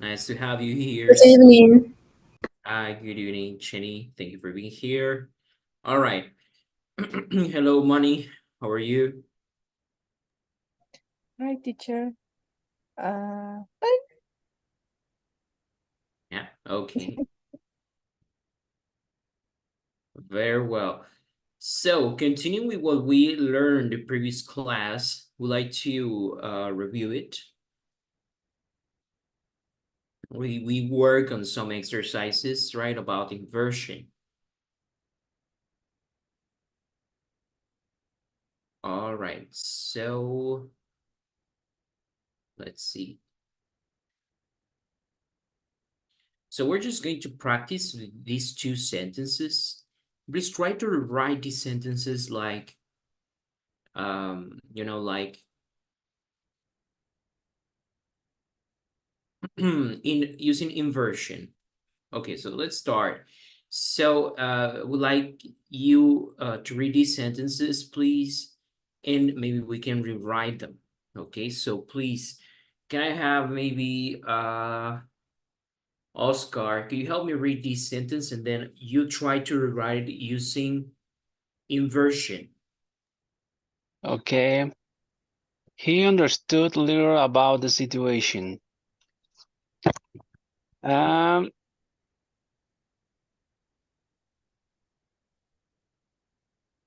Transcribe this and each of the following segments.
Nice to have you here. Good evening. Hi, good evening, Chinny. Thank you for being here. All right. Hello, Money. How are you? Hi, teacher. Uh, Yeah, okay. Very well. So, continuing with what we learned the previous class, would like to review it. We work on some exercises, right, about inversion. All right. So, let's see. So we're just going to practice these two sentences. Please try to write these sentences like, like in using inversion. Okay, so let's start. So would like you to read these sentences, please, and maybe we can rewrite them. Okay, so please, can I have maybe Oscar, can you help me read this sentence and then you try to rewrite it using inversion. Okay. He understood little about the situation. Um,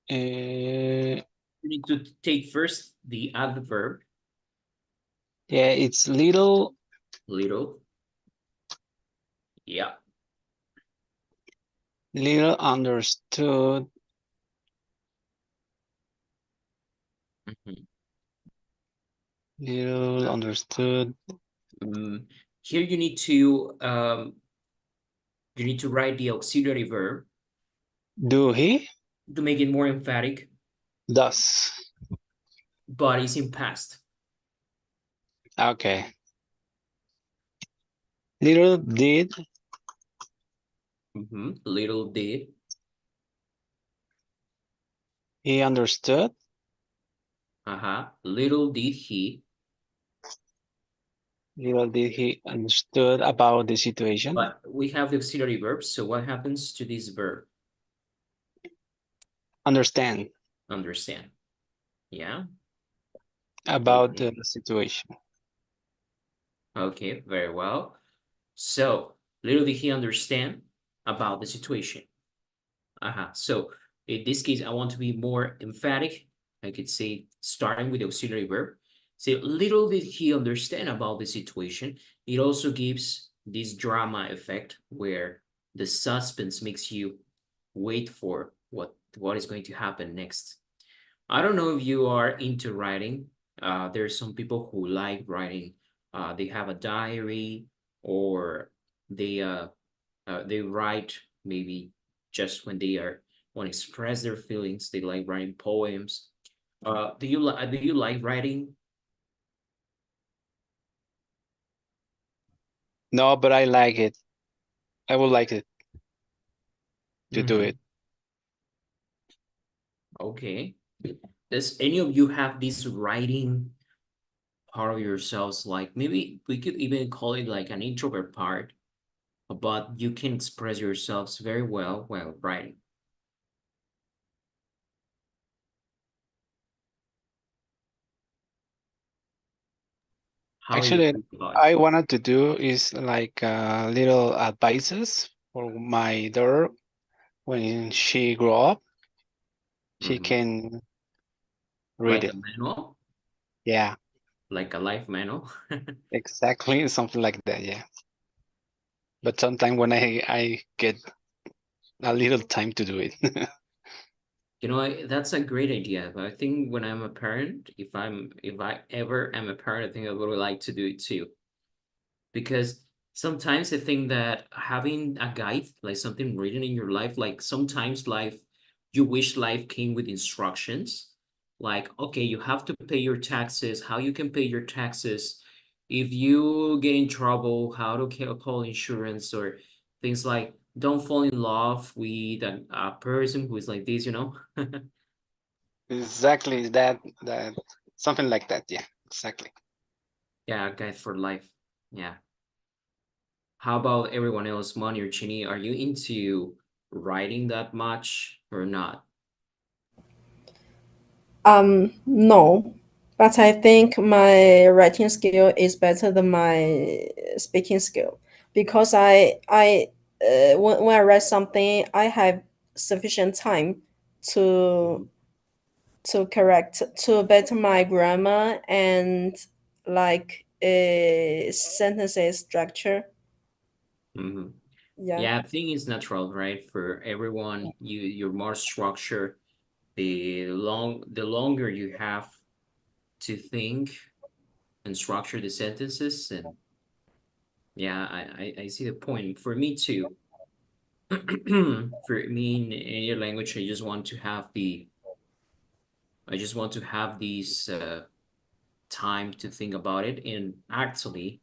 uh, You need to take first the adverb, yeah, it's little little. Yeah. understood Mhm. little understood. Mm, Here you need to write the auxiliary verb Do he? to make it more emphatic, Does. but it's in past. Okay. Little did Little did. he understood. Little did he. Little did he understood about the situation. But we have the auxiliary verb. So what happens to this verb? Understand Understand. Yeah. about the Okay. situation. Okay. Very well. So little did he understand about the situation. So in this case, I want to be more emphatic. I could say, starting with the auxiliary verb, say, little did he understand about the situation. It also gives this drama effect where the suspense makes you wait for what is going to happen next. I don't know if you are into writing. There's some people who like writing. They have a diary or they they write maybe just when they are want to express their feelings. They like writing poems. Do you like writing? No, but I like it. I would like it to do Mm-hmm. it. Okay. Does any of you have this writing part of yourselves? Like maybe we could even call it like an introvert part, but you can express yourselves very well while writing. How do you Actually, feel about it? I wanted to do is like little advices for my daughter when she grow up. She Mhm. can read Like it. a manual, Yeah, like a life manual. exactly, something like that. Yeah, but sometimes when I get a little time to do it. That's a great idea. But I think when I'm a parent, if I ever am a parent, I think I would like to do it too. Because sometimes I think that having a guide, like something written in your life, like sometimes life, you wish life came with instructions. Like, okay, you have to pay your taxes, how you can pay your taxes. If you get in trouble, how to call insurance or things like don't fall in love with a person who is like this. Exactly that something like that. Yeah, exactly. Yeah, guide for life. Yeah. How about everyone else, Moni or Chini? Are you into writing that much or not? No, but I think my writing skill is better than my speaking skill because when I write something, I have sufficient time to correct to better my grammar and like a sentences structure. Mm-hmm. Yeah. Yeah, I think it's natural, right? For everyone, you're more structured. The longer you have to think and structure the sentences, and yeah, I see the point. For me too. For me in any language, I just want to have these time to think about it. And actually,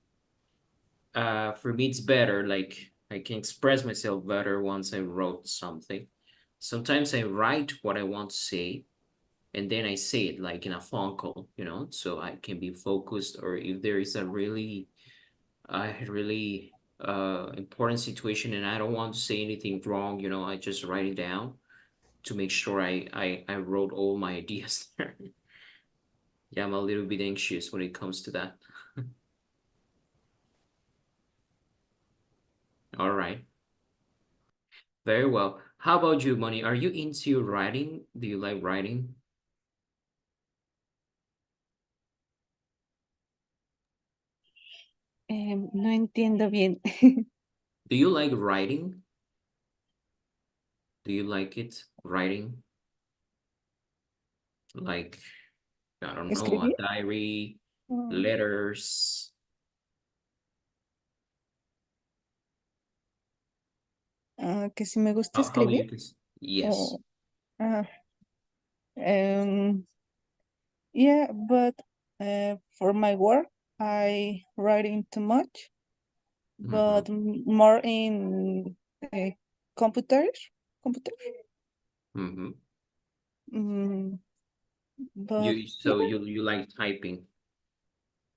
for me, it's better. Like I can express myself better once I wrote something. Sometimes I write what I want to say, and then I say it like in a phone call, so I can be focused. Or if there is a really important situation and I don't want to say anything wrong, I just write it down to make sure I wrote all my ideas there. Yeah, I'm a little bit anxious when it comes to that. All right. Very well. How about you, Moni? Are you into writing? Do you like writing? No entiendo bien. Do you like writing? Do you like it, writing? Like, I don't know, a ¿Escribir? diary, Mm, letters. que si me gusta How escribir. you can, yes. Oh, ah, um, yeah, but for my work, I writing too much, Mm-hmm. but more in uh, computers. Computer. Mm-hmm. Mm, but So yeah, you like typing.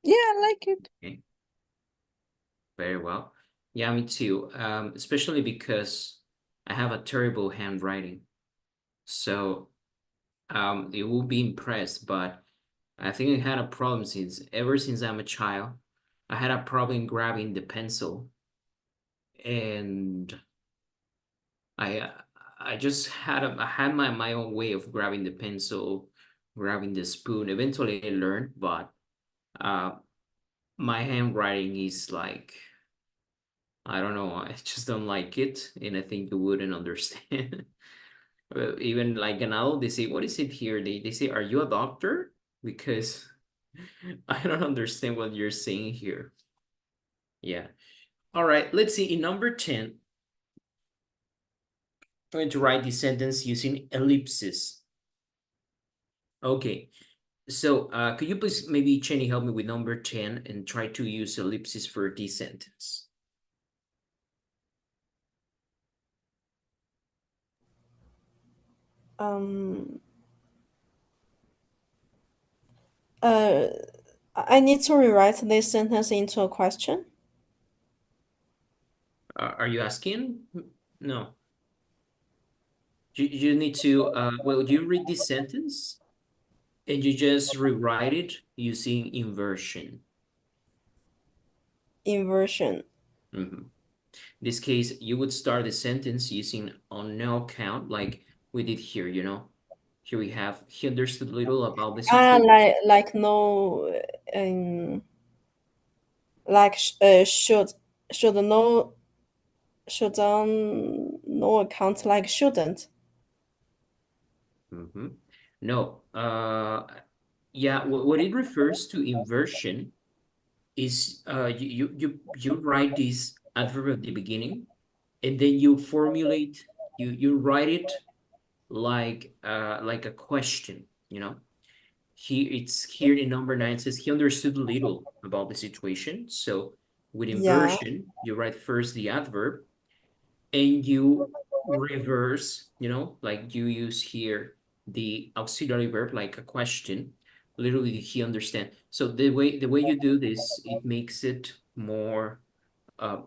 yeah, I like it. Okay, very well. Yeah, me too. Especially because I have a terrible handwriting. So you will be impressed, but I think I had a problem ever since I'm a child. I had a problem grabbing the pencil, and I uh, I just I had my own way of grabbing the pencil, grabbing the spoon. Eventually, I learned, but uh, my handwriting is like I don't know. I just don't like it, and I think you wouldn't understand. Even like an adult, they say, "What is it here?" They say, "Are you a doctor?" Because I don't understand what you're saying here. Yeah. All right. Let's see. In number 10, I'm going to write the sentence using ellipses. Okay. So, could you please maybe, Chenny, help me with number 10 and try to use ellipses for this sentence? Um. Uh. I need to rewrite this sentence into a question. Are you asking? No. You need to, well, you read this sentence and you just rewrite it using inversion. Inversion. Mhm. In this case, you would start the sentence using on no account, like we did here, Here we have, he understood little about the Ah, situation. like no, like should no should on no account like shouldn't. Mm-hmm. No, yeah, what it refers to inversion is you write this adverb at the beginning, and then you formulate, you write it like a question, it's here in number 9, it says he understood little about the situation. So with Yeah, inversion, you write first the adverb and you reverse, like you use here the auxiliary verb like a question. Literally, he understand. So the way you do this, it makes it more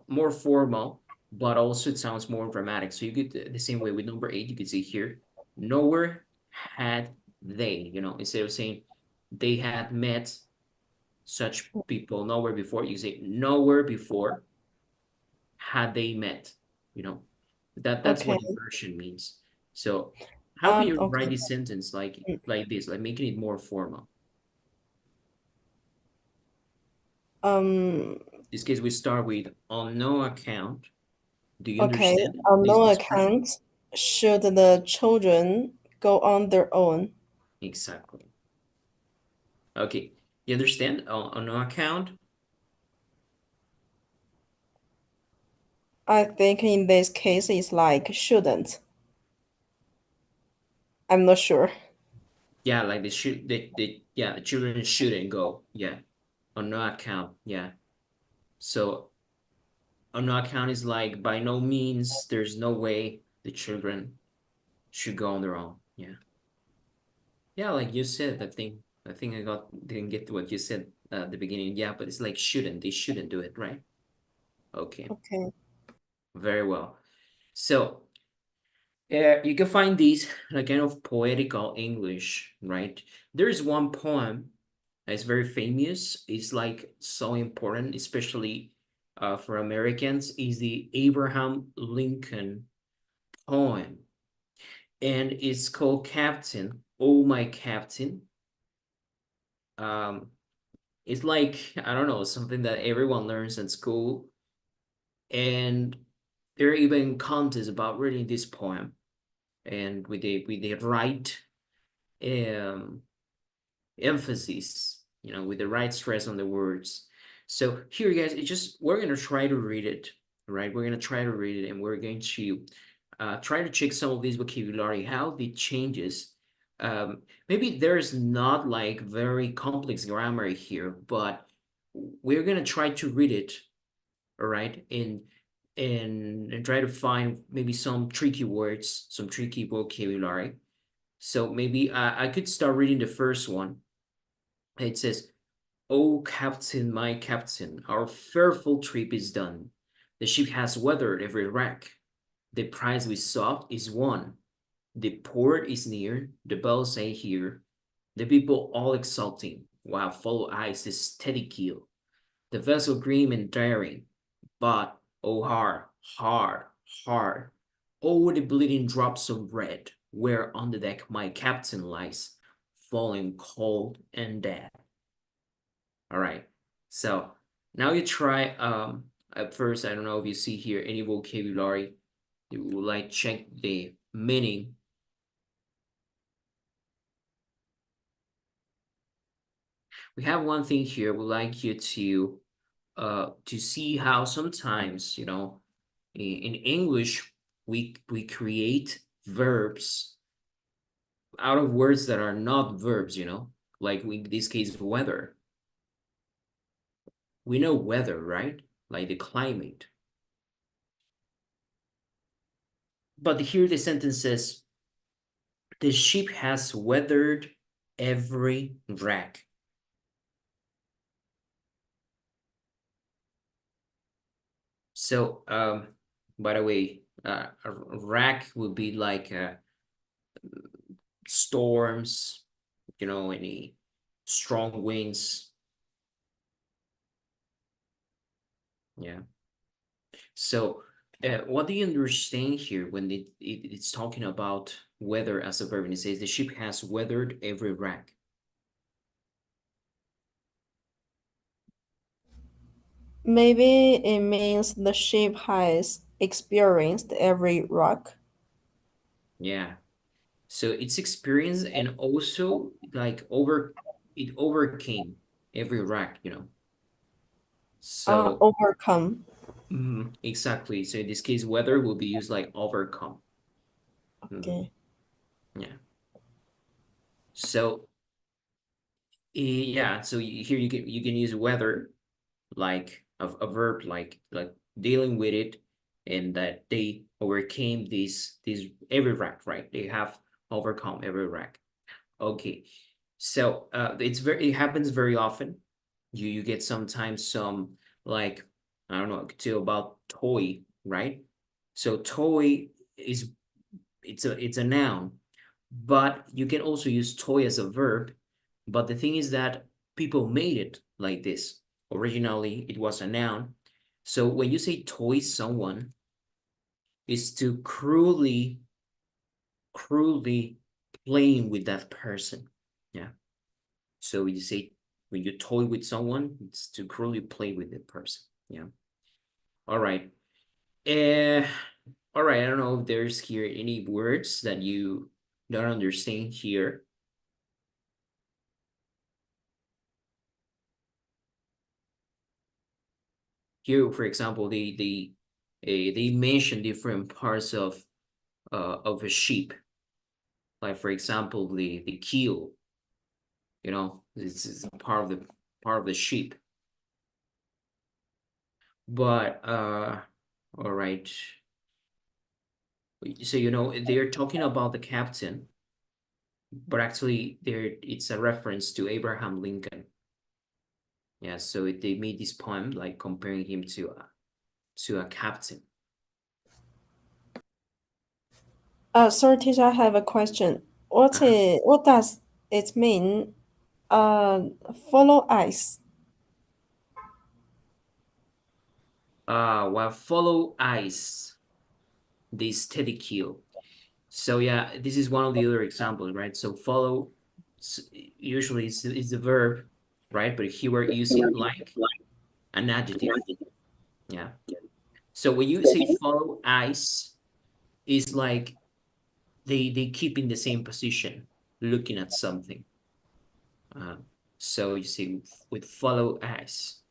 more formal, but also it sounds more dramatic. So you get the same way with number 8, you could say here, nowhere had they, instead of saying they had met such people nowhere before, you say nowhere before had they met, you know, that's Okay. what inversion means. So how can you write Okay. this sentence like this, like making it more formal? Um, This case, we start with on no account. Do you okay. understand On this no expression? account should the children go on their own. Exactly. Okay. You understand on no account? I think in this case it's like shouldn't. I'm not sure. Yeah, like yeah, the children shouldn't go. Yeah. On no account. Yeah. So on no account is like by no means, there's no way the children should go on their own. Yeah. Yeah, like you said, I think didn't get to what you said at the beginning. Yeah, but it's like shouldn't. They shouldn't do it, right? Okay. Okay. Very well. So you can find these like kind of poetical English, right? There's one poem that's very famous. It's like so important, especially for Americans, is the Abraham Lincoln poem. And it's called Captain, Oh My Captain. Um, it's like, I don't know, something that everyone learns in school. And there are even contests about reading this poem and with the right um emphasis, with the right stress on the words. So here, guys, it's just we're gonna try to read it, right? We're gonna try to read it, and we're going to try to check some of this vocabulary, how it changes. Maybe there's not like very complex grammar here, but we're gonna try to read it, all right, and try to find maybe some tricky words, some tricky vocabulary. So maybe I could start reading the first one. It says, "O captain, my captain, our fearful trip is done. The ship has weathered every wreck. The prize we sought is won. The port is near, the bells I hear. The people all exulting, while follow eyes the steady keel. The vessel grim and daring, but oh hard, hard, hard. Oh, the bleeding drops of red, where on the deck my captain lies, falling cold and dead." All right. So now you try, at first, I don't know if you see here any vocabulary. You would like check the meaning. We have one thing here. We'd like you to see how sometimes, in English, we create verbs out of words that are not verbs, like in this case, weather. We know weather, right? Like the climate. But here the sentence says, the ship has weathered every wreck. So, by the way, a wreck would be like storms, any strong winds. Yeah. So, what do you understand here when it's talking about weather as a verb? And it says the ship has weathered every wreck. Maybe it means the ship has experienced every rock. Yeah. So it's experience and also like it overcame every wreck. So Overcome. exactly. So in this case, weather will be used like overcome. Okay. Yeah. So yeah. So here you can use weather like a verb like dealing with it, and that they overcame these every wreck, right? They have overcome every wreck. Okay. So it happens very often. You get sometimes some like I don't know, I could tell about toy, right? So toy is it's a noun, but you can also use toy as a verb. But the thing is that people made it like this. Originally, it was a noun. So when you say toy someone, is to cruelly playing with that person. Yeah. So you say when you toy with someone, it's to cruelly play with the person. Yeah. All right. Uh, all right. I don't know if there's here any words that you don't understand here. Here, for example, they mention different parts of a sheep. Like for example, the keel. You know, this is part of the sheep. But all right. So you know they're talking about the captain, but actually it's a reference to Abraham Lincoln. Yeah, so they made this poem like comparing him to a captain. Sorry, teacher, I have a question. What does it mean? Follow ice. Well, follow ice, the steady keel. So yeah, this is one of the other examples, right? So follow usually is the verb, right? But here we're using like an adjective. Yeah. So when you say follow ice, it's like they keep in the same position, looking at something. So you say with follow ice.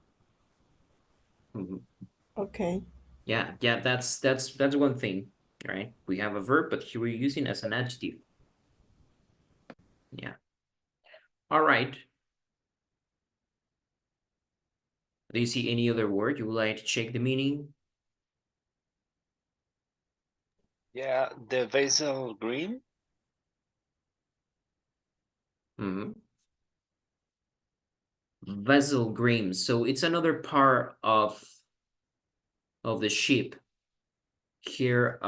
Mhm. Okay. Yeah, that's one thing, right? We have a verb, but here we're using as an adjective. Yeah. All right. Do you see any other word you would like to check the meaning? Yeah, the vessel green. Mm-hmm. Vessel green. So it's another part of the ship here.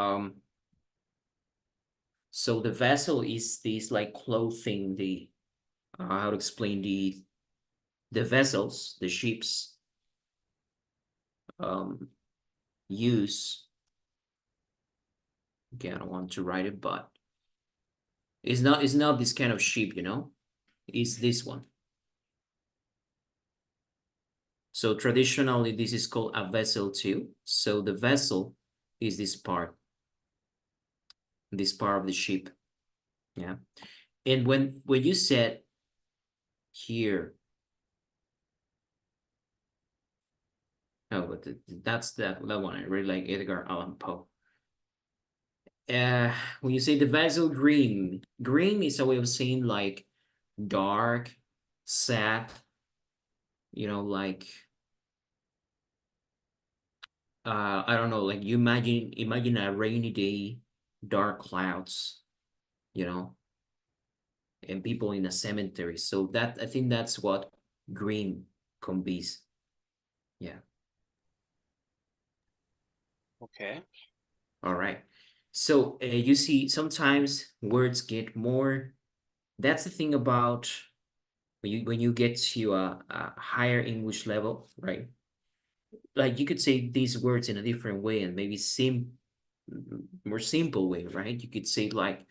So the vessel is this like clothing, the how to explain the vessels, the ships um use. Okay, I don't want to write it, but it's not this kind of ship, you know? It's this one. So traditionally, this is called a vessel too. So the vessel is this part of the ship. Yeah. And when you said here, oh, but that's that one. I really like Edgar Allan Poe. When you say the vessel green, green is a way of saying like dark, sad, you know, like I don't know, like you imagine a rainy day, dark clouds, you know, and people in a cemetery. So that I think that's what green conveys. Yeah. Okay. All right. So you see, sometimes words get more. That's the thing about when you get to a higher English level, right? Like you could say these words in a different way and maybe more simple way, right? You could say like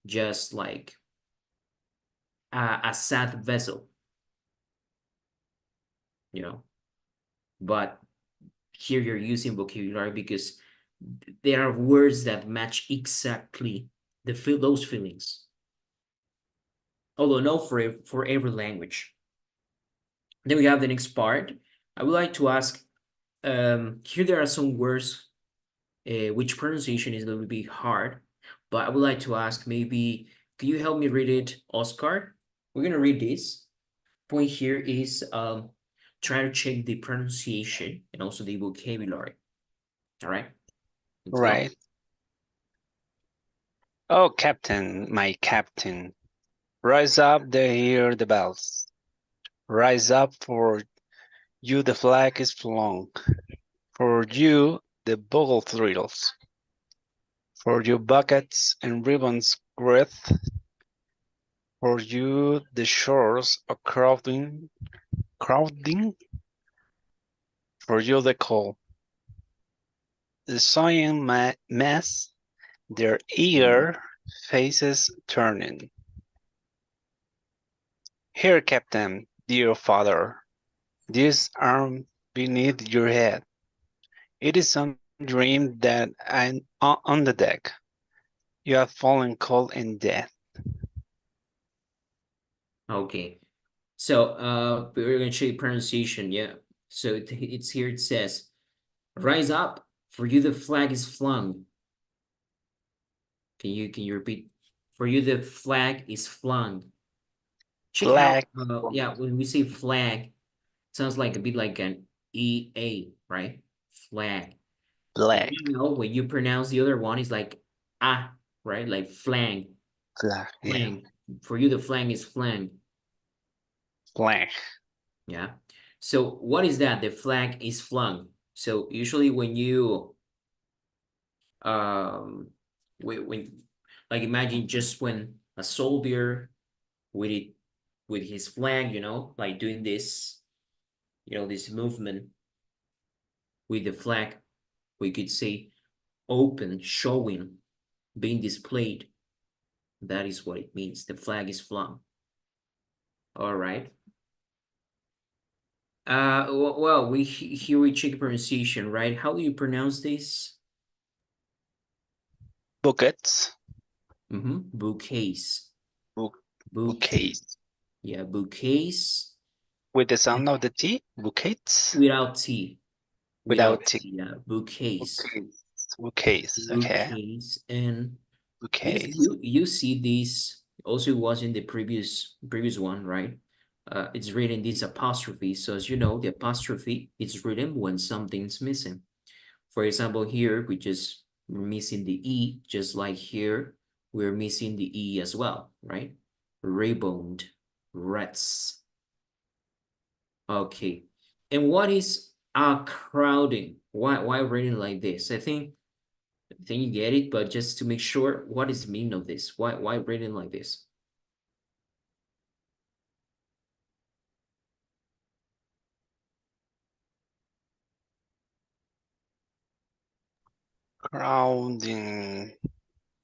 just like a sad vessel, you know. But here you're using vocabulary because there are words that match exactly those feelings. Although not for every language. Then we have the next part. I would like to ask, here there are some words which pronunciation is a little bit hard, but I would like to ask maybe, can you help me read it, Oscar? We're gonna read this. Point here is try to check the pronunciation and also the vocabulary. All right, let's go. Right. Oh, Captain, my Captain, rise up, they hear the bells. Rise up, for you the flag is flung. For you, the bugle thrills. For you, buckets and ribbons wreath. For you, the shores are crowding. For you, the call. The sighing mass, their eager faces turning. Here, Captain, dear father, this arm beneath your head. It is some dream that on the deck you have fallen cold in death. Okay. So we're gonna show you pronunciation, yeah. So it's here, it says, rise up, for you the flag is flung. Can you repeat? For you the flag is flung. Check how Flag, yeah, when we say flag, sounds like a bit like an EA, right? Flag. black, You know, when you pronounce the other one, it's like ah, right? Like flang, flag, yeah, flang. For you, the flang is flang. flag, Yeah. So what is that? The flag is flung. So usually when you um when like imagine just when a soldier with it with his flag, you know, like doing this, you know, this movement with the flag, we could say open, showing, being displayed. That is what it means. The flag is flung. All right. Well, here we check pronunciation, right? How do you pronounce this? buckets, Bouquets. bouquets. Bouquets. Yeah, bouquets. With the sound of the T, bouquets. Without T. Without Without T, T, yeah. Bouquets. bouquets. Okay, Bouquets. And bouquets. you see this also was in the previous one, right? It's written this apostrophe. So as you know, the apostrophe is written when something's missing. For example, here we just missing the E, just like here, we're missing the E as well, right? Rebound, rats. Okay. And what is crowding? Why written like this? I think you get it, but just to make sure, what is the meaning of this? Why written like this? Crowding.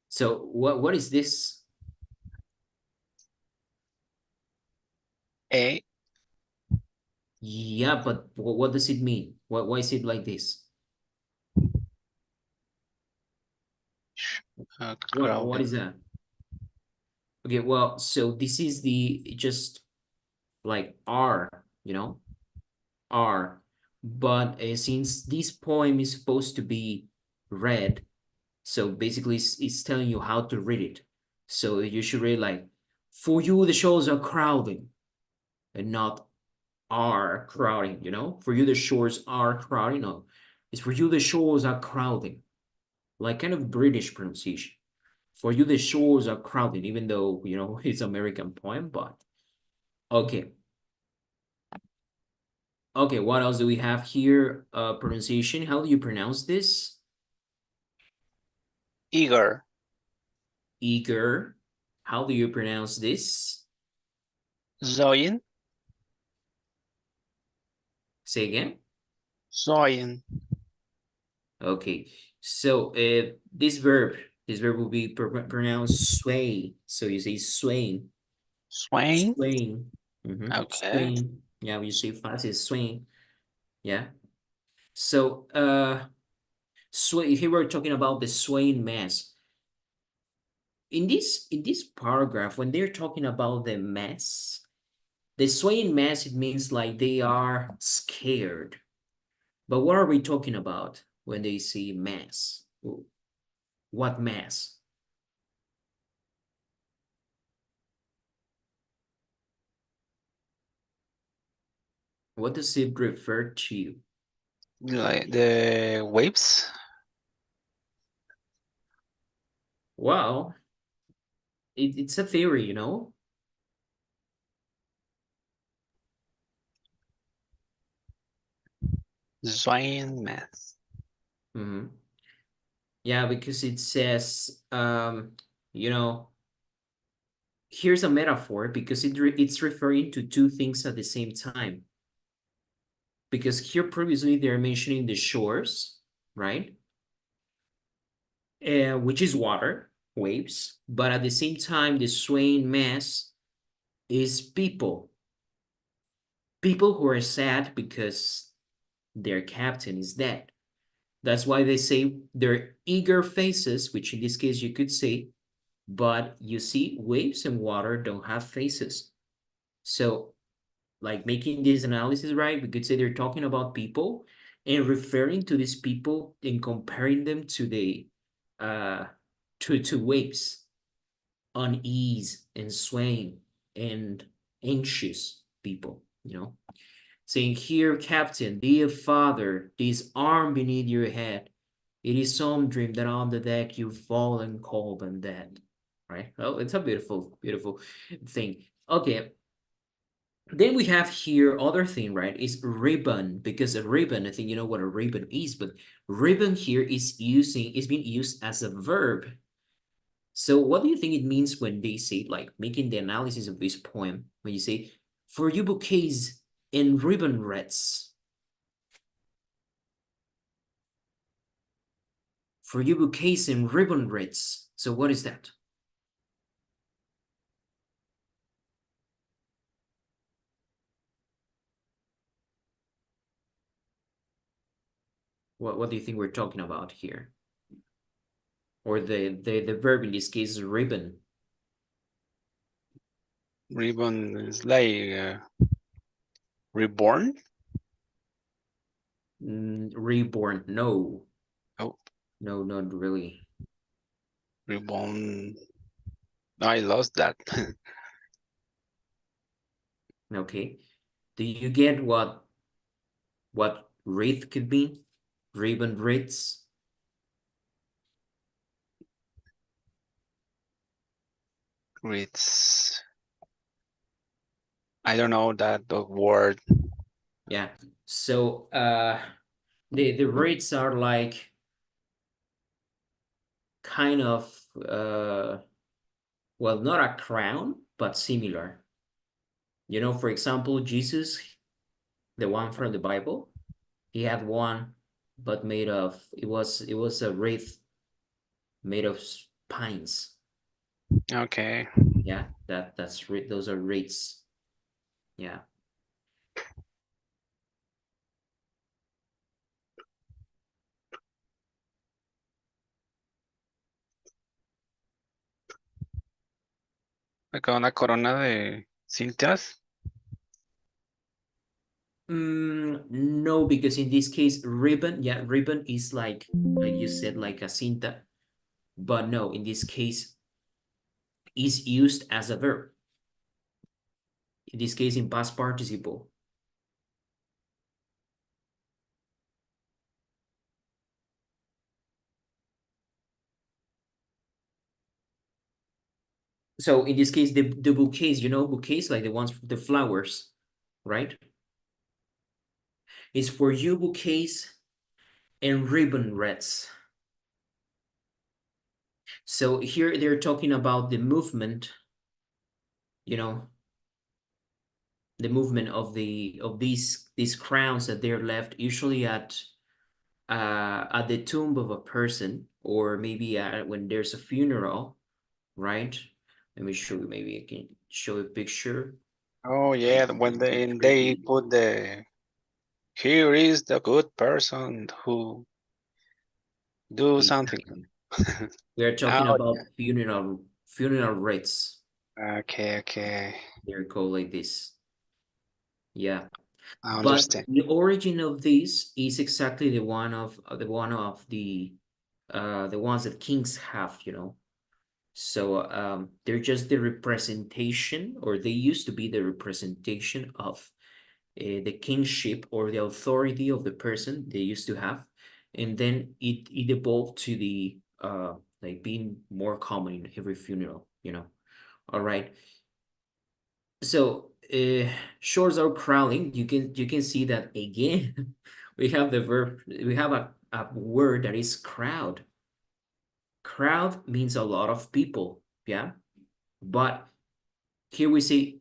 So what is this? A Yeah, but what does it mean? Why is it like this? What is crowding. that? Okay, well, so this is the just like R, you know, R. But since this poem is supposed to be read, so basically it's telling you how to read it. So you should read like, for you the shores are crowding, and not are crowding, you know? For you the shores are crowding. No, it's for you the shores are crowding. Like kind of British pronunciation. For you the shores are crowding, even though, you know, it's American poem, but okay. Okay, what else do we have here? Pronunciation. How do you pronounce this? Eager. Eager. How do you pronounce this? Zoin. Say again. Zoin. Okay. So this verb will be pronounced sway. So you say swaying. Swain. Swaying. Okay. Swaying. Yeah, when you say fast, it's swaying. Yeah. So sway here we're talking about the swaying mass. In this paragraph, when they're talking about the mass, the swaying mass, it means like they are scared. But what are we talking about when they say mass? What mass? What does it refer to? Like the waves. Well, it's a theory, you know? Swine mass. Mm-hmm. Yeah, because it says, you know, here's a metaphor because it's referring to two things at the same time. Because here previously they're mentioning the shores, right? Which is water, waves, but at the same time, the swaying mass is people. People who are sad because their captain is dead. That's why they say they're eager faces, which in this case you could say, but you see, waves and water don't have faces. So, like making this analysis right, we could say they're talking about people and referring to these people and comparing them to the uh to waves, unease and swaying and anxious people, saying, "Here, Captain, dear father, this arm beneath your head. It is some dream that on the deck you've fallen cold and dead." Right? Oh, it's a beautiful, beautiful thing. Okay. Then we have here other thing, right? Is ribbon, because a ribbon, I think you know what a ribbon is, but ribbon here is being used as a verb. So what do you think it means when they say, like, making the analysis of this poem, when you say, "For you bouquets and ribbon wreaths"? For you bouquets and ribbon wreaths. So what is that? What do you think we're talking about here? Or the verb in this case is ribbon. Ribbon is like reborn. Reborn. No. Oh, No, not really. reborn. I lost that. Okay. Do you get what wreath could be? Ribbon wreaths. It's I don't know that the word. Yeah. So the wreaths are like kind of well, not a crown, but similar. For example, Jesus, the one from the Bible, he had one, but made of it was a wreath made of pines. Okay. Yeah, those are wreaths. Yeah. Acá una corona de cintas. No, because in this case, ribbon, yeah, ribbon is like you said, like a cinta, but no, in this case, is used as a verb. In this case, in past participle. So in this case, the bouquets, bouquets like the ones, the flowers, right? Is for you bouquets and ribbon wreaths. So here they're talking about the movement, the movement of these crowns that they're left usually at the tomb of a person, or maybe when there's a funeral, right? Let me show you. Maybe I can show a picture. Oh Like yeah, when it's they pretty. put the here is the good person who do something. Exactly. We are talking Oh about funeral rites. yeah. Okay, okay. They're called like this. Yeah. I But understand. the origin of this is exactly the ones that kings have. So they're just the representation, or they used to be the representation of the kingship or the authority of the person they used to have. And then it evolved to the like being more common in every funeral. All right. So shores are crawling. You can see that again. we have the verb, we have a word that is crowd. Crowd means a lot of people, yeah? But here we say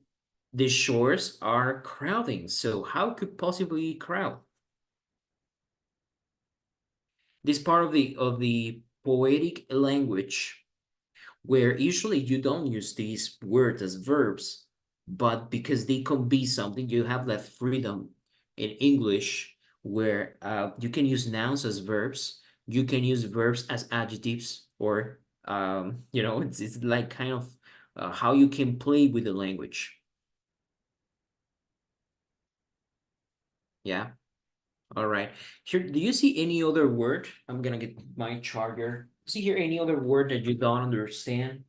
the shores are crowding. So how could possibly crowd? This part of the poetic language where usually you don't use these words as verbs, but because they can be something, you have that freedom in English where you can use nouns as verbs, you can use verbs as adjectives, or it's like kind of how you can play with the language. Yeah. All right. Here, do you see any other word? I'm gonna get my charger. See here any other word that you don't understand?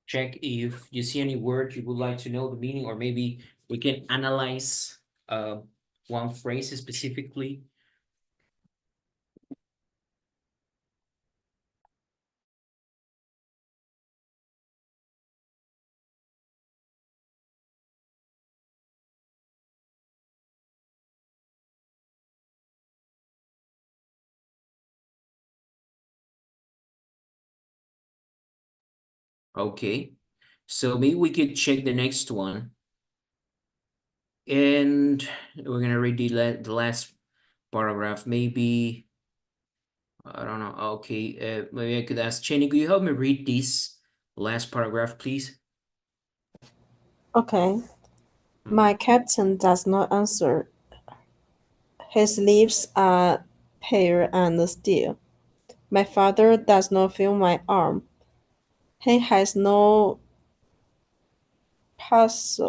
Check if you see any word you would like to know the meaning, or maybe we can analyze one phrase specifically. Okay, so maybe we could check the next one. And we're gonna read the last paragraph. Maybe, I don't know. Okay, maybe I could ask Chenny, could you help me read this last paragraph, please? Okay. My captain does not answer. His lips are pale and still. My father does not feel my arm. He has no pulse,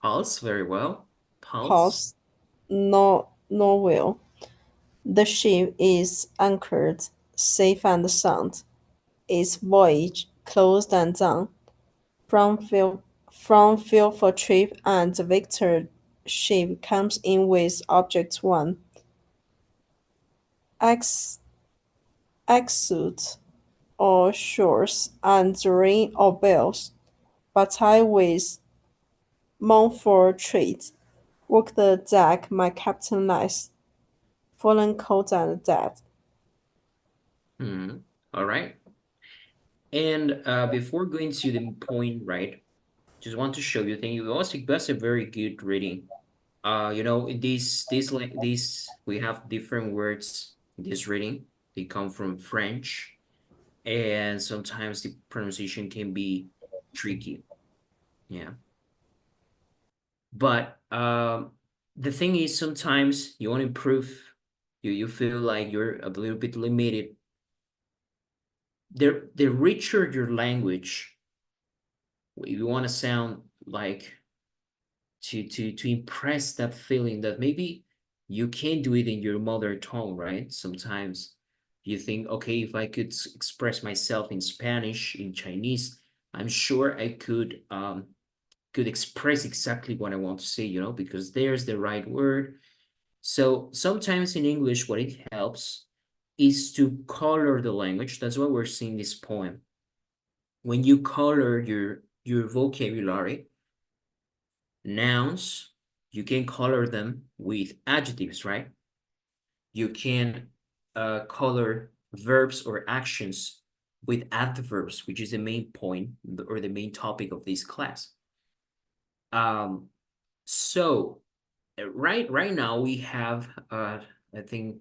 Pulse, very well. Pulse. pulse, no will. The ship is anchored, safe and sound. Its voyage closed and done. From field for trip, and the victor ship comes in with object one. Ex- Exude or shores, and the ring or bells. But I with mournful tread, walk the deck my captain lies, fallen cold and dead. All right. And before going to the point, right, just want to show you, I think you also that's a very good reading. In these we have different words in this reading. They come from French, and sometimes the pronunciation can be tricky. Yeah. But the thing is sometimes you want to improve, you feel like you're a little bit limited. The richer your language, you want to sound like to impress that feeling that maybe you can't do it in your mother tongue, right? Sometimes you think, okay, if I could express myself in Spanish, in Chinese, I'm sure I could express exactly what I want to say, because there's the right word. So sometimes in English, what it helps is to color the language. That's why we're seeing this poem. When you color your vocabulary, nouns, you can color them with adjectives, right? You can color verbs or actions with adverbs, which is the main point or the main topic of this class. So right now we have I think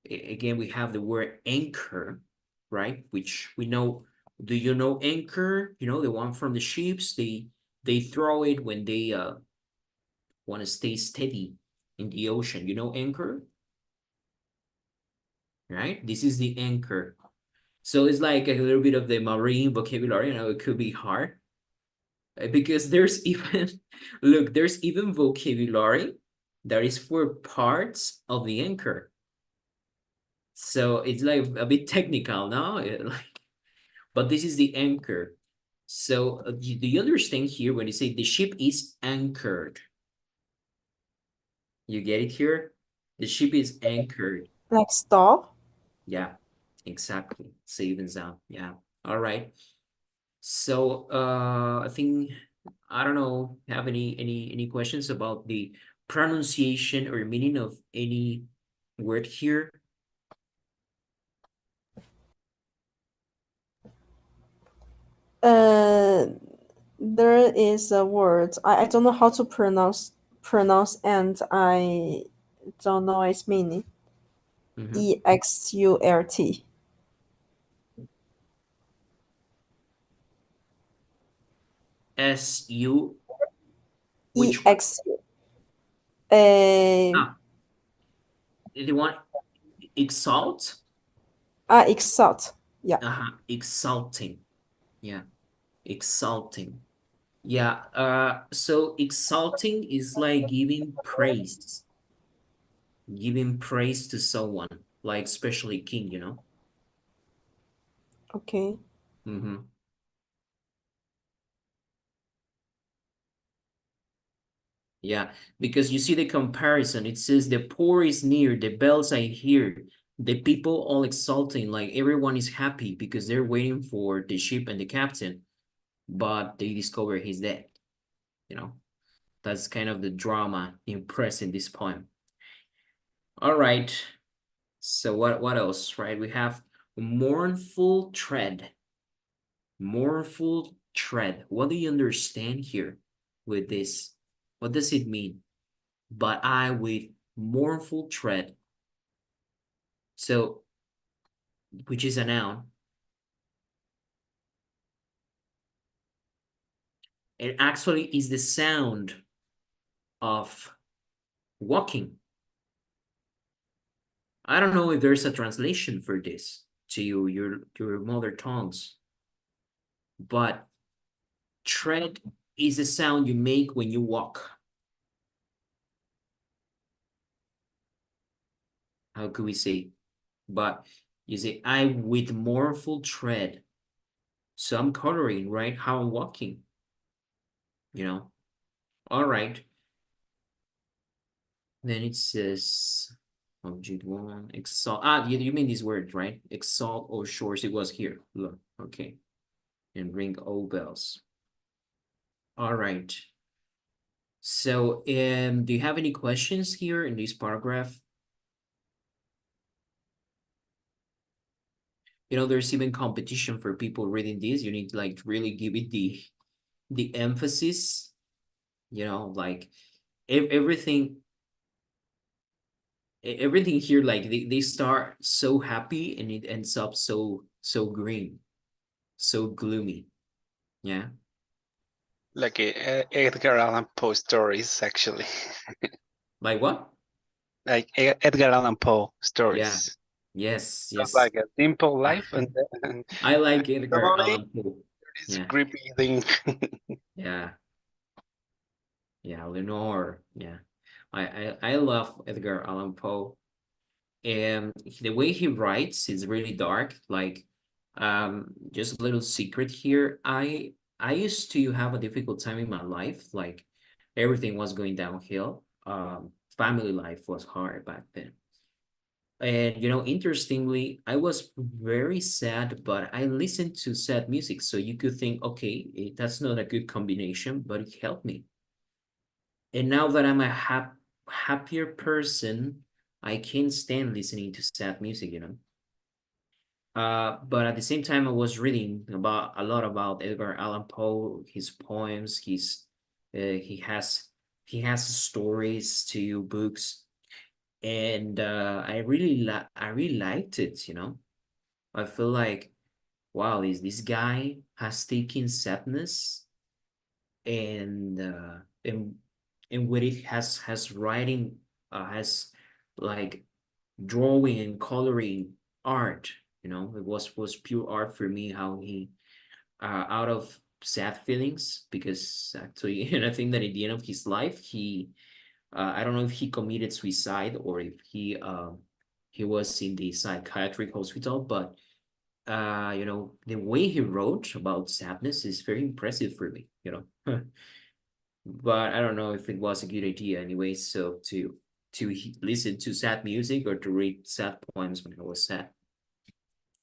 again we have the word anchor, right? Which we know. Do you know anchor? The one from the ships. They throw it when they want to stay steady in the ocean. You know anchor, right? This is the anchor. So it's like a little bit of the marine vocabulary. It could be hard because there's even, look, there's even vocabulary that is for parts of the anchor. So it's like a bit technical now, but this is the anchor. So do you understand here when you say the ship is anchored? You get it here? The ship is anchored. Like stop? Yeah. Exactly. Savings out. Yeah. All right. So I think I don't know, have any questions about the pronunciation or meaning of any word here? Uh, there is a word I don't know how to pronounce, and I don't know its meaning. Mm-hmm. Exult. S-U, which one? Ex. Uh, Ah, the one exalt? exalt. Yeah. Uh-huh. Exalting. Yeah. Exalting. Yeah. So exalting is like giving praise to someone, like especially king, you know? Okay. Mm-hmm. Yeah, because you see the comparison. It says the poor is near, the bells I hear, the people all exulting, like everyone is happy because they're waiting for the ship and the captain, but they discover he's dead. You know, that's kind of the drama impressed in this poem. All right. So what else, right? We have mournful tread. Mournful tread. What do you understand here with this? What does it mean? But I with mournful tread. So, which is a noun. It actually is the sound of walking. I don't know if there's a translation for this to your mother tongues, but tread is the sound you make when you walk. How could we say? But you say, I with mournful tread. So I'm coloring, right? How I'm walking, you know? All right. Then it says, object one, exalt. Ah, you mean this word, right? Exalt or shores. It was here. Look, okay. And ring all bells. All right. So, do you have any questions here in this paragraph? You know, there's even competition for people reading this. You need to like really give it the emphasis. You know, like everything everything here, like they start so happy and it ends up so green, so gloomy. Yeah. Like Edgar Allan Poe stories, actually. Like what? Like Edgar Allan Poe Yeah. stories. Yes, Not yes. like a simple life, and then I like Edgar suddenly Allan Poe. this Yeah, creepy thing. yeah, yeah. Lenore. Yeah. I love Edgar Allan Poe. And the way he writes is really dark. Like, just a little secret here. I used to have a difficult time in my life. Like, everything was going downhill. Family life was hard back then. And interestingly, I was very sad, but I listened to sad music. So you could think, okay, that's not a good combination, but it helped me. And now that I'm a happier person, I can't stand listening to sad music. But at the same time, I was reading about a lot about Edgar Allan Poe, his poems, he has stories to books, and I really liked it. I feel like, wow, this guy has taken sadness and and what it has writing, has like drawing and coloring art. It was pure art for me, how he, out of sad feelings, because actually and I think that at the end of his life, I don't know if he committed suicide or if he was in the psychiatric hospital, but the way he wrote about sadness is very impressive for me. But I don't know if it was a good idea anyway, so to listen to sad music or to read sad poems when I was sad.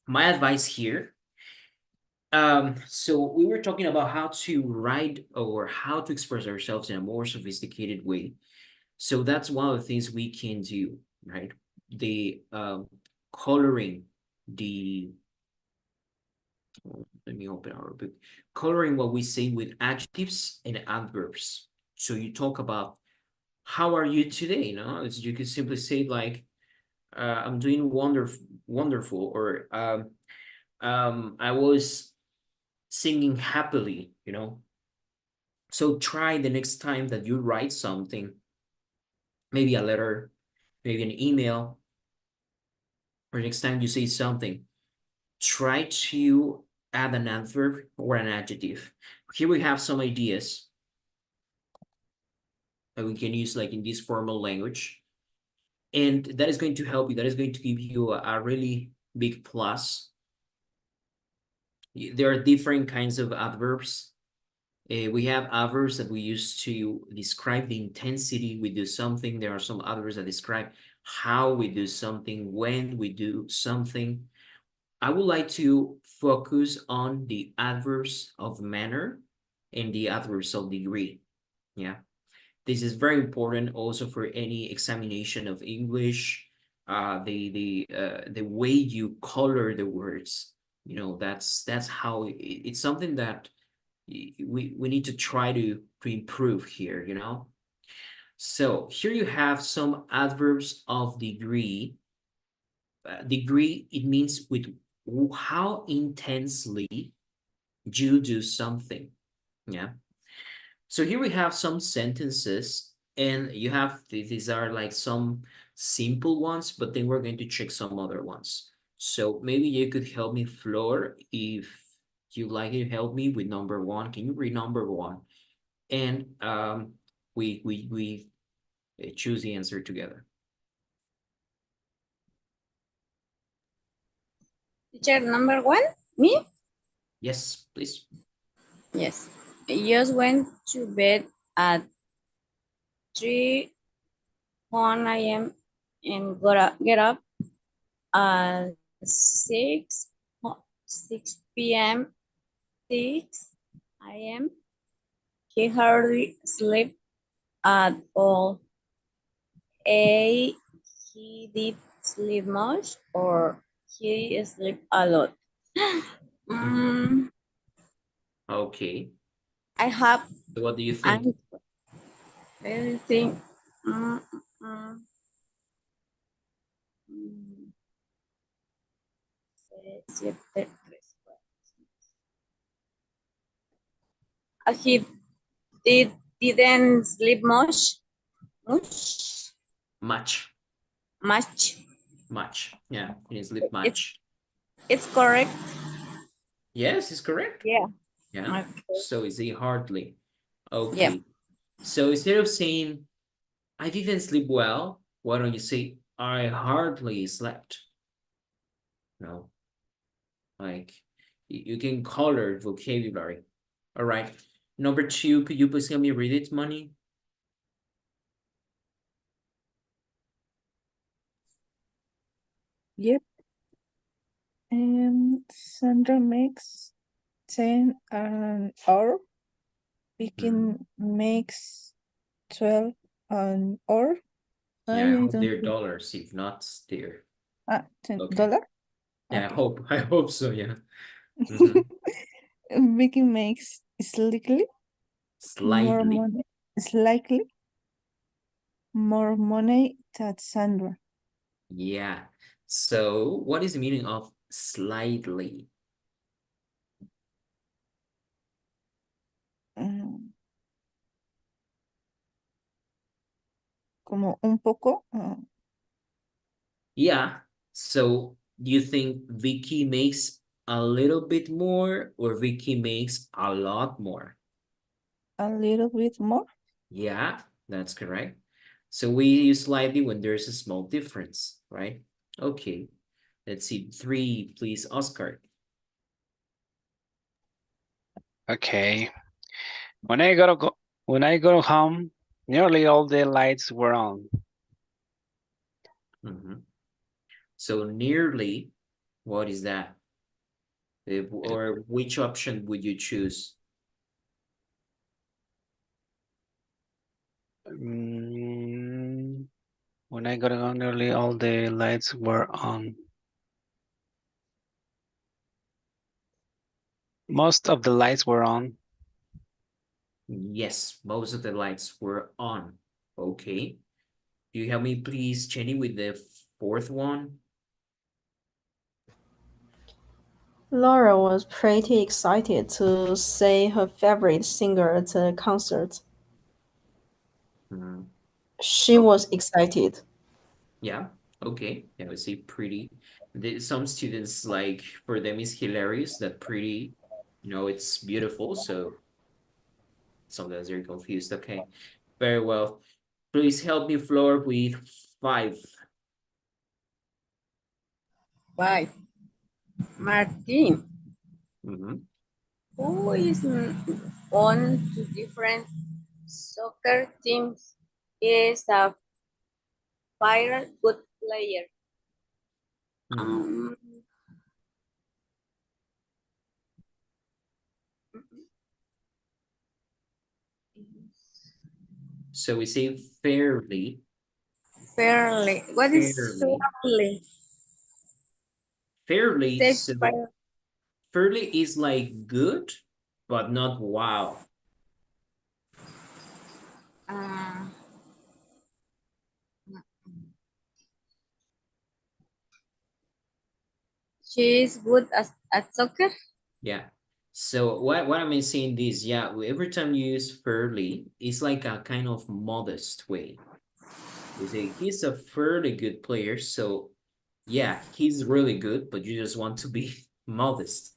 my advice here. So we were talking about how to write or how to express ourselves in a more sophisticated way. So that's one of the things we can do, right? The coloring, the let me open our book. Coloring what we say with adjectives and adverbs. So you talk about how are you today? No, you could simply say like I'm doing wonderful, or I was singing happily, you know. So try the next time that you write something, maybe a letter, maybe an email, or next time you say something, try to add an adverb or an adjective. Here we have some ideas that we can use like in this formal language. And that is going to help you. That is going to give you a really big plus. There are different kinds of adverbs. We have adverbs that we use to describe the intensity we do something. There are some adverbs that describe how we do something, when we do something. I would like to focus on the adverbs of manner and the adverbs of degree. Yeah. This is very important also for any examination of English. The way you color the words, you know, that's how it's something that we need to try to improve here, you know. So here you have some adverbs of degree. Degree, it means with how intensely you do something. Yeah. So here we have some sentences, and you have these are like some simple ones, but then we're going to check some other ones. So maybe you could help me, Flor, if you like to help me with number one. Can you read number one? And we choose the answer together. Teacher, number one, me? Yes, please. Yes. I just went to bed at 3 1 a.m. and get up at 6 p.m. 6 a.m. He hardly slept at all. A, he did sleep much or he sleep a lot. Okay. I have So what do you think? everything. Mm, mm, mm. Siete, tres, he didn't sleep much. Much. Much. Much. Much. Yeah, he didn't sleep It's much. it's correct. Yes, it's correct. Yeah. Yeah. Okay. So is he hardly? Okay. Yeah. So instead of saying, I didn't sleep well, why don't you say, I hardly slept? No, like you can color vocabulary. All right. Number two, could you please help me read it, Money? Yep. Sandra makes 10 an hour. Vicky makes 12 an hour. Yeah, I hope don't they're see. dollars, if not, they're $10. okay. Yeah, Okay. I hope so, yeah. Mhm. Vicky makes more Slightly. money, slightly more money than Sandra. Yeah. So what is the meaning of slightly? Mm, como un poco. Yeah. So do you think Vicky makes a little bit more or Vicky makes a lot more? A little bit more. Yeah, that's correct. So we use slightly when there's a small difference, right? Okay. Let's see. Three, please, Oscar. Okay. When I got home, nearly all the lights were on. So nearly, what is that? Or which option would you choose? When I got on early, all the lights were on. Most of the lights were on. Yes, most of the lights were on. Okay. Do you help me, please, Jenny, with the fourth one? Laura was pretty excited to see her favorite singer at a concert. Hmm. She was excited. Yeah, okay. Yeah, I would say pretty. Some students, like, for them it's hilarious that pretty, it's beautiful. So sometimes they're confused. Okay, very well. Please help me, Flor, with five. Bye. Martin, Mhm. who is on two different soccer teams, is a viral good player. Mhm. So we say fairly. Fairly. What is Fairly. fairly? Fairly. Say So fair. fairly is like good, but not wow. Uh, she is good at soccer. Yeah. So what am I saying this? Yeah, every time you use fairly, it's like a kind of modest way. You say he's a fairly good player, so yeah, he's really good, but you just want to be modest.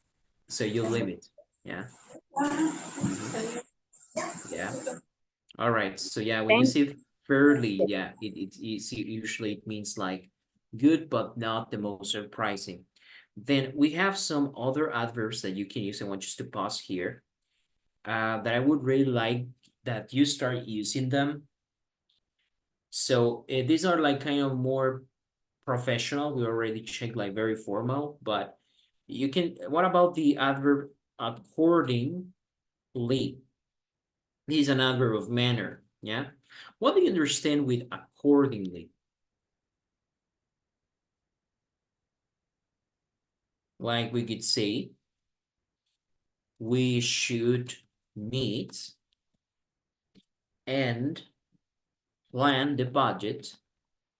So you limit. Yeah. Mhm. Yeah. All right. So yeah, when you Thank say fairly, yeah, usually it means like good, but not the most surprising. Then we have some other adverbs that you can use. I want just to pause here. That I would really like that you start using them. So these are like kind of more professional. We already checked like very formal, but you can, what about the adverb accordingly? This is an adverb of manner. Yeah. What do you understand with accordingly? Like we could say, we should meet and plan the budget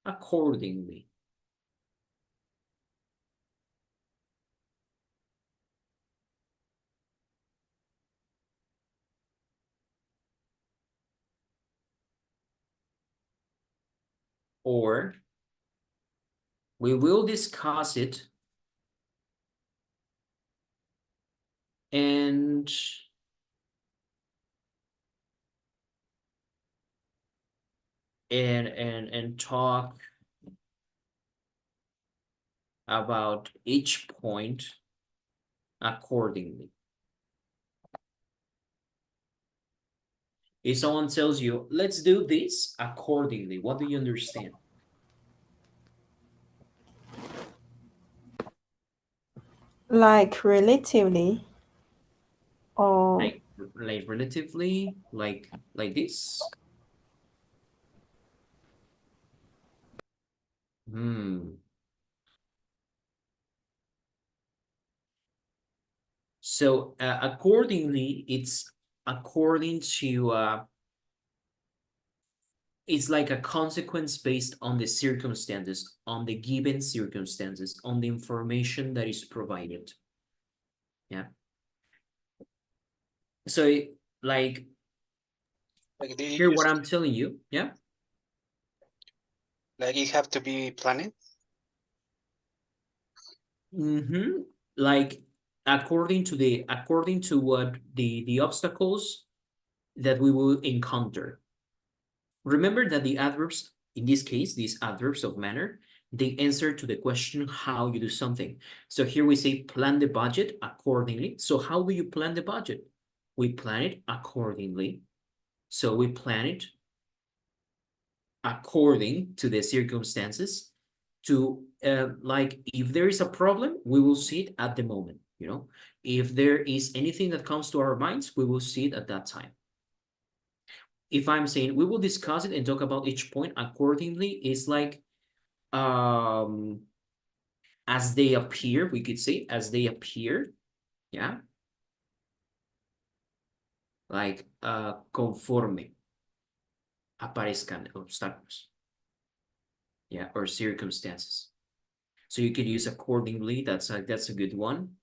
accordingly. Or we will discuss it and talk about each point accordingly. If someone tells you, let's do this accordingly, what do you understand? Like relatively, or Like relatively, like this? So accordingly, it's according to it's like a consequence based on the circumstances, on the given circumstances, on the information that is provided. Yeah. So like Like they hear what use, I'm telling you. Yeah. like you have to be planning. Mm-hmm. Like according to what the obstacles that we will encounter. Remember that the adverbs, in this case, these adverbs of manner, they answer to the question how you do something. So here we say plan the budget accordingly. So how do you plan the budget? We plan it accordingly. So we plan it according to the circumstances to like if there is a problem, we will see it at the moment. you know. If there is anything that comes to our minds, we will see it at that time. If I'm saying we will discuss it and talk about each point accordingly, it's like as they appear, we could say as they appear, yeah. Like conforme aparezcan obstáculos, yeah, or circumstances. So you could use accordingly. That's a good one.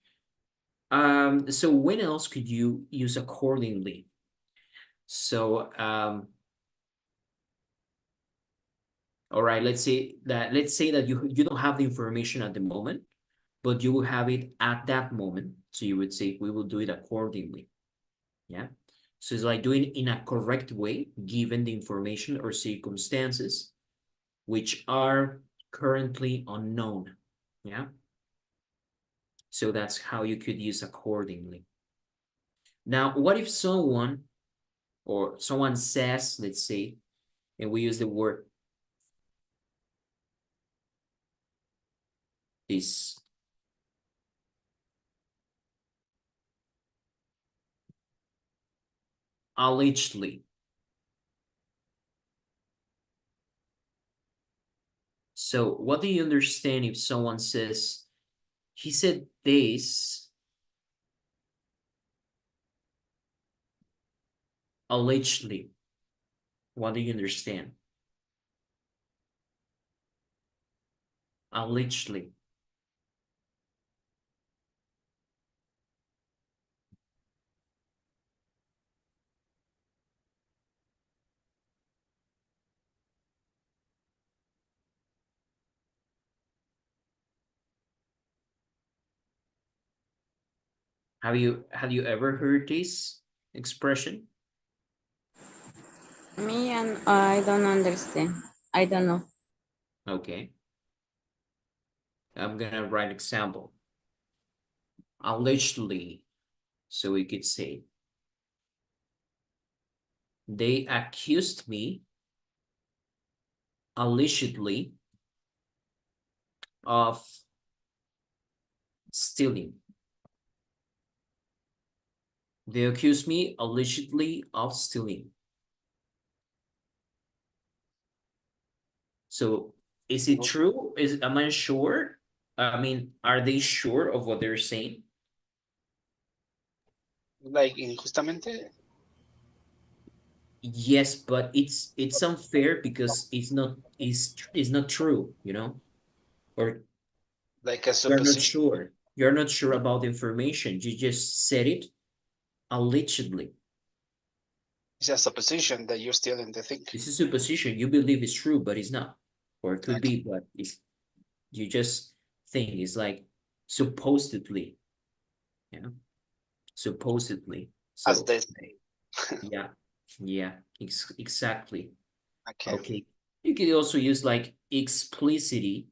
So when else could you use accordingly? So all right, let's say that you don't have the information at the moment, but you will have it at that moment. So you would say we will do it accordingly. Yeah. So it's like doing it in a correct way, given the information or circumstances which are currently unknown. Yeah. So that's how you could use accordingly. Now, what if someone says, let's say, and we use the word is allegedly. So what do you understand if someone says, he said this allegedly? What do you understand? Allegedly. Have you ever heard this expression? Me and I don't understand. I don't know. Okay. I'm gonna write example. Allegedly. So we could say, they accused me allegedly of stealing. They accused me allegedly of stealing. So is it true? Am I sure? I mean, are they sure of what they're saying? Like injustamente. Yes, but it's unfair because it's not true, you know? Or Like a you're not supposition. sure. You're not sure about the information. You just said it allegedly. It's a supposition that you're still in the thing. This is supposition. You believe it's true, but it's not. Or it could Okay. be, but you just think it's like supposedly, you know? Supposedly. As So they say. yeah, yeah, exactly. Okay. Okay. You could also use like explicitly,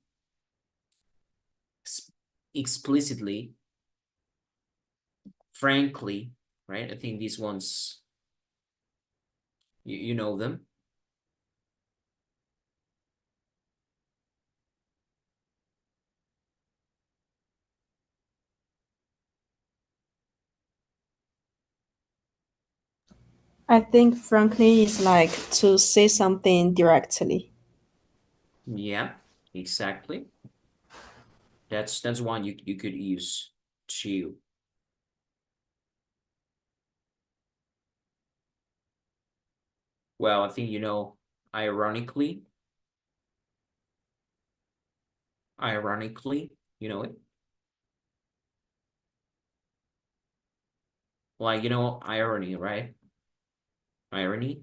frankly, right? I think these ones, you know them. I think frankly is like to say something directly. Yeah, exactly. That's one you could use too. Well, I think ironically, you know it. Like irony, right? Irony.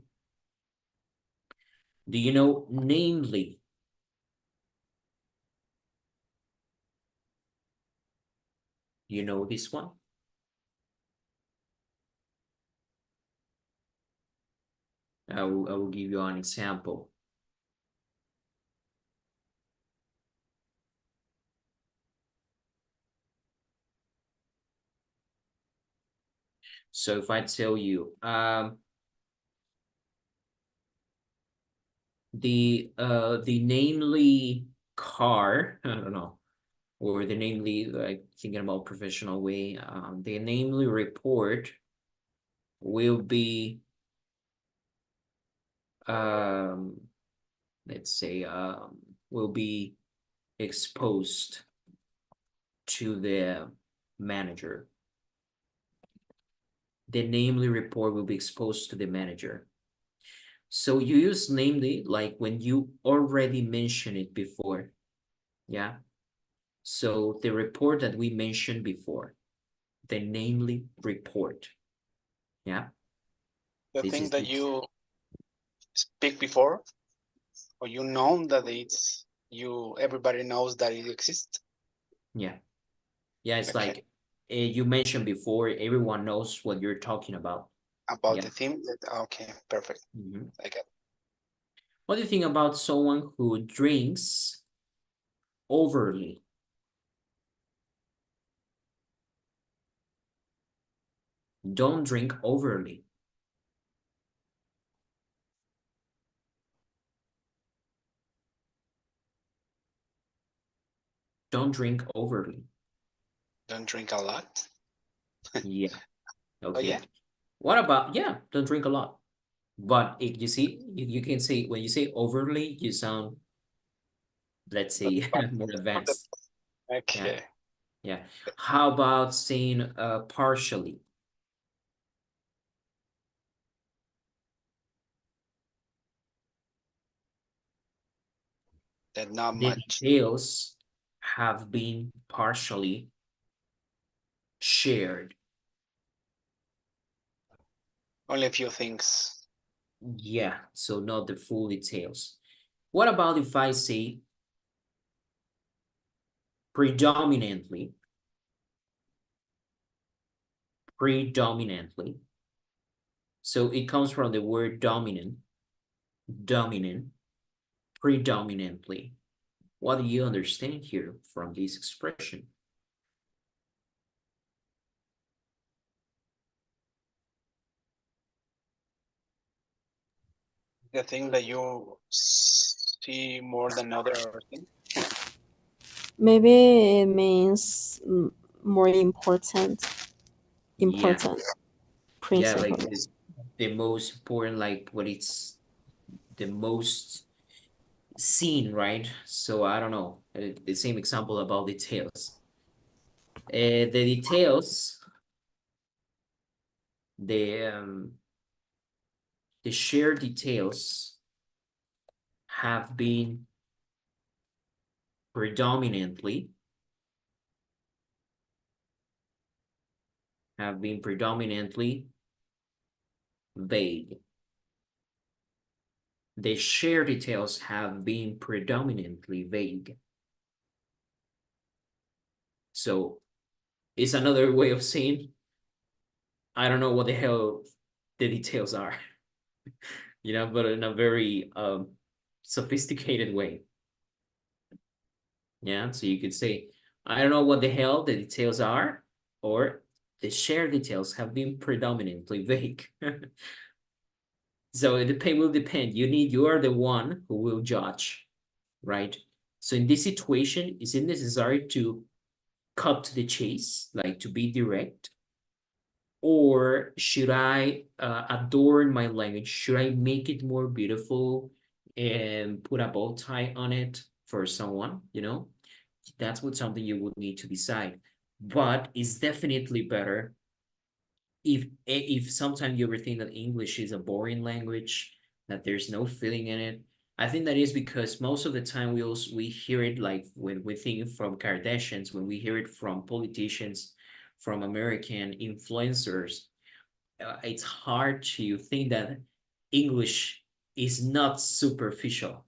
Do you know namely? You know this one? I will give you an example. So if I tell you, the namely car, I don't know, or the namely, like thinking about professional way, the namely report will be, let's say, will be exposed to the manager. The namely report will be exposed to the manager. So you use namely like when you already mentioned it before. Yeah. So the report that we mentioned before, the namely report. Yeah. The This thing is that this. you speak before, or you know that it's you, everybody knows that it exists. Yeah. Yeah, it's Okay. like you mentioned before, everyone knows what you're talking about. About Yeah. the theme. Okay, perfect. Mhm. I get. What do you think about someone who drinks overly? Don't drink overly. Don't drink overly. Don't drink a lot. Yeah. Oh yeah. Okay. What about, yeah, don't drink a lot. But if you see, you can say, when you say overly, you sound, let's say, more advanced. Yeah. Okay. Yeah. How about saying partially? That not The much. details have been partially shared. Only a few things. Yeah, so not the full details. What about if I say predominantly? Predominantly. So it comes from the word dominant, dominant, predominantly. What do you understand here from this expression? The thing that you see more than other thing. Maybe it means more important, Yeah, yeah, like principle. the most important, like what it's the most seen, right? So I don't know, the same example about details. The details, the um, the shared details have been predominantly vague. The shared details have been predominantly vague. So it's another way of saying, I don't know what the hell the details are, but in a very sophisticated way. Yeah, so you could say, I don't know what the hell the details are, or the shared details have been predominantly vague. So will depend. You are the one who will judge, right? So in this situation, is it necessary to cut to the chase, like to be direct? Or should I adorn my language? Should I make it more beautiful and put a bow tie on it for someone, That's what something you would need to decide. But it's definitely better if sometimes you ever think that English is a boring language, that there's no feeling in it. I think that is because most of the time we hear it like when we think from Kardashians, when we hear it from politicians, from American influencers, it's hard to think that English is not superficial.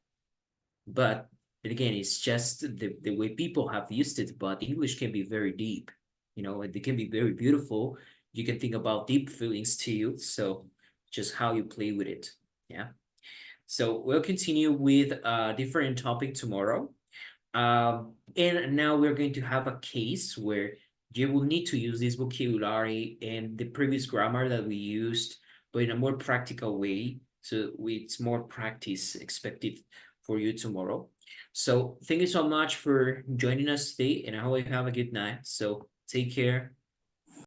But again, it's just the way people have used it. But English can be very deep, and it can be very beautiful. You can think about deep feelings too. So just how you play with it. Yeah. So we'll continue with a different topic tomorrow. And now we're going to have a case where you will need to use this vocabulary and the previous grammar that we used, but in a more practical way. So it's more practice expected for you tomorrow. So thank you so much for joining us today, and I hope you have a good night. So take care.